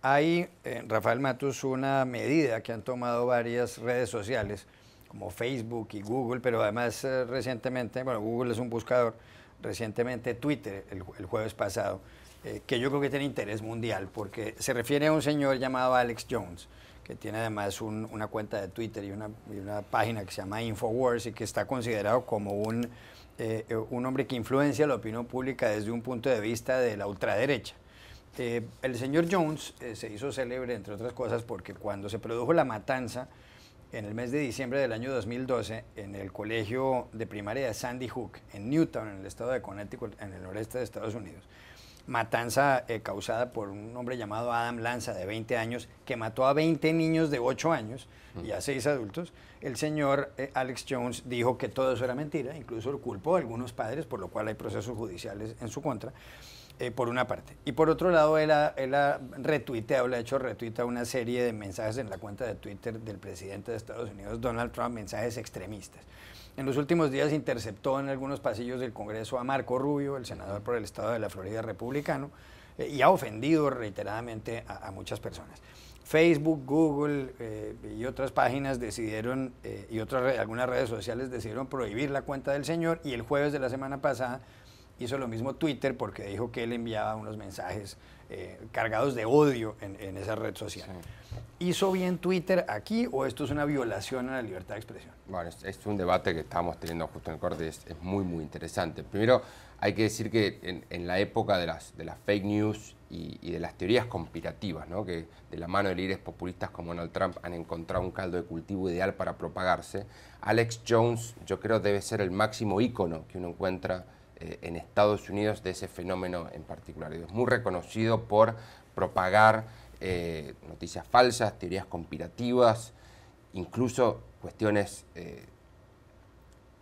Hay, Rafael Matus, una medida que han tomado varias redes sociales, como Facebook y Google, pero además recientemente, bueno, Google es un buscador, recientemente Twitter, el jueves pasado, que yo creo que tiene interés mundial, porque se refiere a un señor llamado Alex Jones, que tiene además una cuenta de Twitter y una página que se llama Infowars y que está considerado como un hombre que influencia la opinión pública desde un punto de vista de la ultraderecha. El señor Jones se hizo célebre, entre otras cosas, porque cuando se produjo la matanza en el mes de diciembre del año 2012 en el colegio de primaria de Sandy Hook, en Newtown, en el estado de Connecticut, en el noreste de Estados Unidos, matanza causada por un hombre llamado Adam Lanza, de 20 años, que mató a 20 niños de 8 años y a 6 adultos. El señor Alex Jones dijo que todo eso era mentira, incluso culpó a algunos padres, por lo cual hay procesos judiciales en su contra. Por una parte. Y por otro lado, él ha retuiteado, le ha hecho retweet a una serie de mensajes en la cuenta de Twitter del presidente de Estados Unidos, Donald Trump, mensajes extremistas. En los últimos días interceptó en algunos pasillos del Congreso a Marco Rubio, el senador por el estado de la Florida republicano, y ha ofendido reiteradamente a muchas personas. Facebook, Google y otras páginas decidieron, y algunas redes sociales decidieron prohibir la cuenta del señor, y el jueves de la semana pasada hizo lo mismo Twitter, porque dijo que él enviaba unos mensajes cargados de odio en esa red social. Sí. ¿Hizo bien Twitter aquí o esto es una violación a la libertad de expresión? Bueno, es un debate que estábamos teniendo justo en el corte, es muy, muy interesante. Primero, hay que decir que en la época de las fake news y de las teorías conspirativas, ¿no?, que de la mano de líderes populistas como Donald Trump han encontrado un caldo de cultivo ideal para propagarse, Alex Jones, yo creo, debe ser el máximo ícono que uno encuentra en Estados Unidos de ese fenómeno en particular. Es muy reconocido por propagar noticias falsas, teorías conspirativas, incluso cuestiones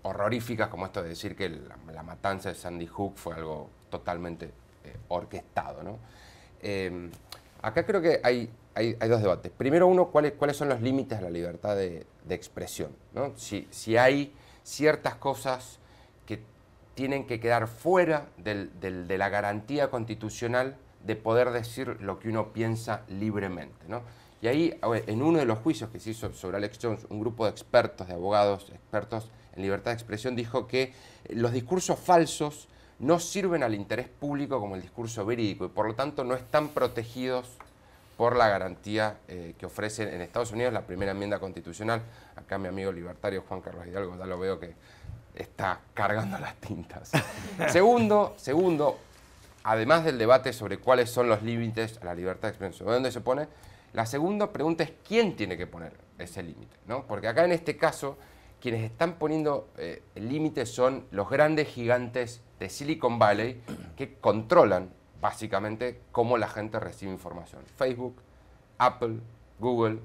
horroríficas como esto de decir que la matanza de Sandy Hook fue algo totalmente orquestado, ¿no? Acá creo que hay dos debates. Primero uno, ¿cuáles son los límites de la libertad de expresión, ¿no? Si hay ciertas cosas que tienen que quedar fuera de la garantía constitucional de poder decir lo que uno piensa libremente, ¿no? Y ahí, en uno de los juicios que se hizo sobre Alex Jones, un grupo de expertos, de abogados, expertos en libertad de expresión, dijo que los discursos falsos no sirven al interés público como el discurso verídico y por lo tanto no están protegidos por la garantía que ofrece en Estados Unidos la primera enmienda constitucional. Acá mi amigo libertario Juan Carlos Hidalgo, ya lo veo que está cargando las tintas. Segundo, además del debate sobre cuáles son los límites a la libertad de expresión, ¿dónde se pone? La segunda pregunta es quién tiene que poner ese límite, ¿no? Porque acá en este caso, quienes están poniendo el límite son los grandes gigantes de Silicon Valley que controlan básicamente cómo la gente recibe información. Facebook, Apple, Google,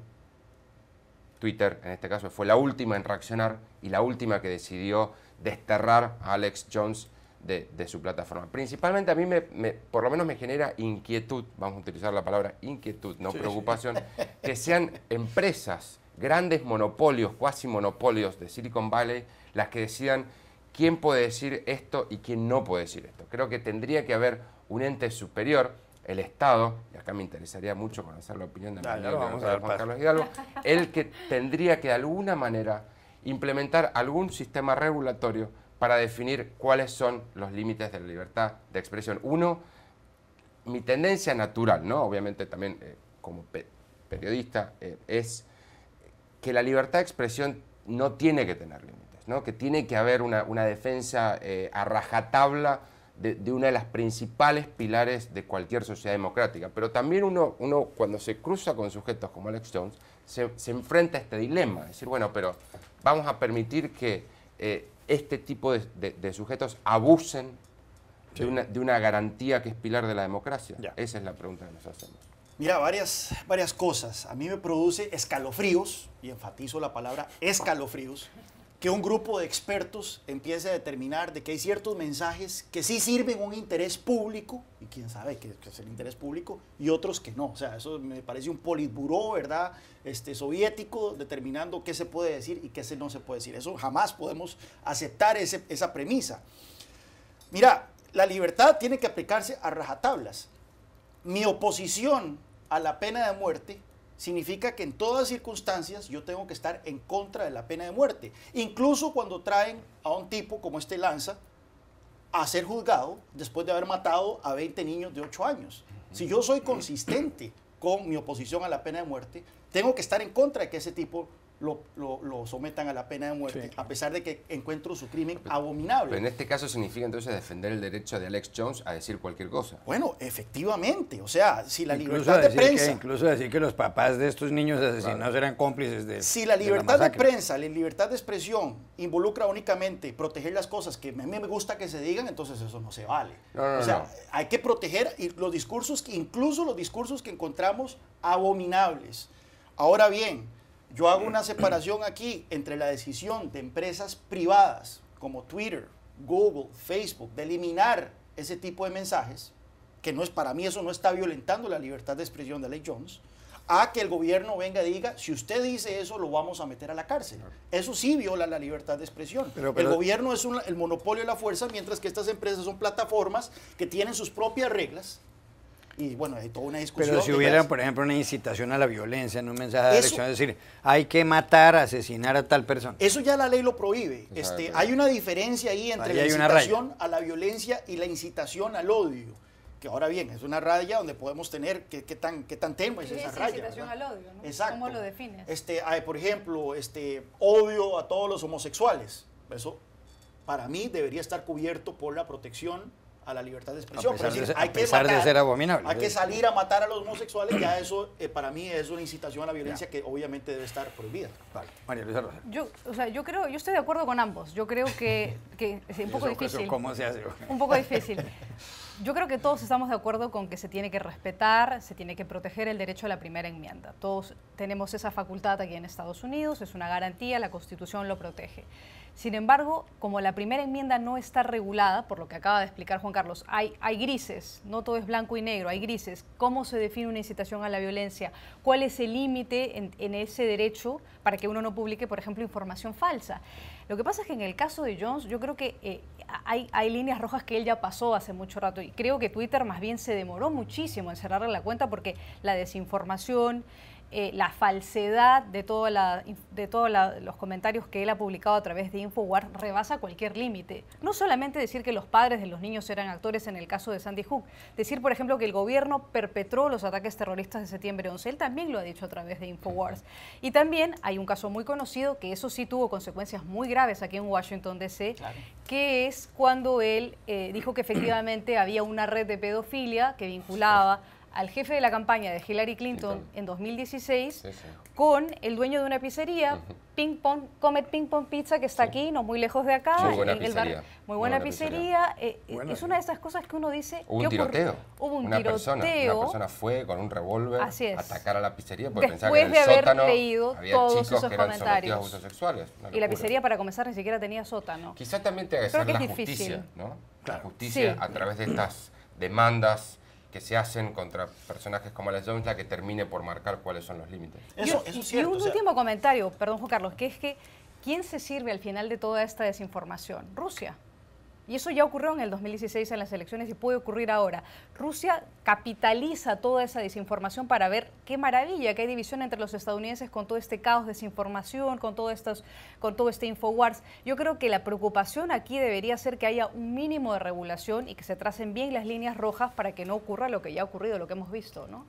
Twitter, en este caso, fue la última en reaccionar y la última que decidió desterrar a Alex Jones de su plataforma. Principalmente a mí, por lo menos me genera inquietud, vamos a utilizar la palabra inquietud, no preocupación, que sean empresas, grandes monopolios, cuasi monopolios de Silicon Valley, las que decidan quién puede decir esto y quién no puede decir esto. Creo que tendría que haber un ente superior, el Estado, y acá me interesaría mucho conocer la opinión de Juan Carlos Hidalgo, el que tendría que de alguna manera implementar algún sistema regulatorio para definir cuáles son los límites de la libertad de expresión. Uno, mi tendencia natural, ¿no?, obviamente también como periodista, es que la libertad de expresión no tiene que tener límites, ¿no?, que tiene que haber una defensa a rajatabla de una de las principales pilares de cualquier sociedad democrática. Pero también uno cuando se cruza con sujetos como Alex Jones, se enfrenta a este dilema, es decir, bueno, pero vamos a permitir que este tipo de sujetos abusen de una garantía que es pilar de la democracia. Esa es la pregunta que nos hacemos. Mira, varias cosas. A mí me produce escalofríos, y enfatizo la palabra escalofríos, que un grupo de expertos empiece a determinar de que hay ciertos mensajes que sí sirven un interés público, y quién sabe qué es el interés público, y otros que no. O sea, eso me parece un politburó, ¿verdad?, soviético, determinando qué se puede decir y qué no se puede decir. Eso jamás podemos aceptar esa premisa. Mira, la libertad tiene que aplicarse a rajatablas. Mi oposición a la pena de muerte significa que en todas circunstancias yo tengo que estar en contra de la pena de muerte. Incluso cuando traen a un tipo como este Lanza a ser juzgado después de haber matado a 20 niños de 8 años. Si yo soy consistente con mi oposición a la pena de muerte, tengo que estar en contra de que ese tipo lo sometan a la pena de muerte, a pesar de que encuentro su crimen abominable. Pero en este caso significa entonces defender el derecho de Alex Jones a decir cualquier cosa. Bueno, efectivamente, o sea, si la libertad de prensa... Incluso decir que los papás de estos niños asesinados eran cómplices de... Si la libertad de prensa, la libertad de expresión involucra únicamente proteger las cosas que a mí me gusta que se digan, entonces eso no se vale. O sea, hay que proteger los discursos, incluso los discursos que encontramos abominables. Ahora bien, yo hago una separación aquí entre la decisión de empresas privadas como Twitter, Google, Facebook, de eliminar ese tipo de mensajes, que no es, para mí eso no está violentando la libertad de expresión de Alex Jones, a que el gobierno venga y diga, si usted dice eso, lo vamos a meter a la cárcel. Eso sí viola la libertad de expresión. Pero el gobierno es el monopolio de la fuerza, mientras que estas empresas son plataformas que tienen sus propias reglas. Y bueno, hay toda una discusión. Pero si hubiera, por ejemplo, una incitación a la violencia en un mensaje de elección, es decir, hay que matar, asesinar a tal persona. Eso ya la ley lo prohíbe. Hay una diferencia ahí entre la incitación a la violencia y la incitación al odio. Que ahora bien, es una raya donde podemos tener qué tan tenue es esa raya. Incitación al odio, ¿no? Exacto. ¿Cómo lo defines? Por ejemplo, odio a todos los homosexuales. Eso, para mí, debería estar cubierto por la protección a la libertad de expresión. A pesar de ser abominable. Hay que salir a matar a los homosexuales, ya eso para mí es una incitación a la violencia que obviamente debe estar prohibida. Vale. María Luisa Rosa. Yo estoy de acuerdo con ambos. Yo creo que es un poco difícil. ¿Cómo se hace? Un poco difícil. Yo creo que todos estamos de acuerdo con que se tiene que respetar, se tiene que proteger el derecho a la primera enmienda. Todos tenemos esa facultad aquí en Estados Unidos, es una garantía, la Constitución lo protege. Sin embargo, como la primera enmienda no está regulada, por lo que acaba de explicar Juan Carlos, hay grises, no todo es blanco y negro, hay grises. ¿Cómo se define una incitación a la violencia? ¿Cuál es el límite en ese derecho para que uno no publique, por ejemplo, información falsa? Lo que pasa es que en el caso de Jones, yo creo que hay líneas rojas que él ya pasó hace mucho rato y creo que Twitter más bien se demoró muchísimo en cerrarle la cuenta porque la desinformación, la falsedad de todos los comentarios que él ha publicado a través de Infowars rebasa cualquier límite. No solamente decir que los padres de los niños eran actores en el caso de Sandy Hook, decir, por ejemplo, que el gobierno perpetró los ataques terroristas de septiembre 11, él también lo ha dicho a través de Infowars. Y también hay un caso muy conocido que eso sí tuvo consecuencias muy graves aquí en Washington, D.C., claro, que es cuando él dijo que efectivamente había una red de pedofilia que vinculaba al jefe de la campaña de Hillary Clinton en 2016 con el dueño de una pizzería, Comet Ping Pong Pizza, que está aquí, no muy lejos de acá. Muy buena pizzería. Muy buena pizzería. Es una de esas cosas que uno dice... Hubo un tiroteo. Hubo un una tiroteo. persona fue con un revólver a atacar a la pizzería porque después pensaba que en el de haber sótano leído había todos chicos esos que eran comentarios. sometidos a abusos sexuales. Y la pizzería, para comenzar, ni siquiera tenía sótano. Quizá también tenga que ser la justicia, ¿no? Claro. La justicia a través de estas demandas que se hacen contra personajes como Alex Jones, la que termine por marcar cuáles son los límites. Eso es cierto. Y un último comentario, perdón Juan Carlos, que es que ¿quién se sirve al final de toda esta desinformación? Rusia. Y eso ya ocurrió en el 2016 en las elecciones y puede ocurrir ahora. Rusia capitaliza toda esa desinformación para ver qué maravilla que hay división entre los estadounidenses con todo este caos de desinformación, con todo este Infowars. Yo creo que la preocupación aquí debería ser que haya un mínimo de regulación y que se tracen bien las líneas rojas para que no ocurra lo que ya ha ocurrido, lo que hemos visto, ¿no?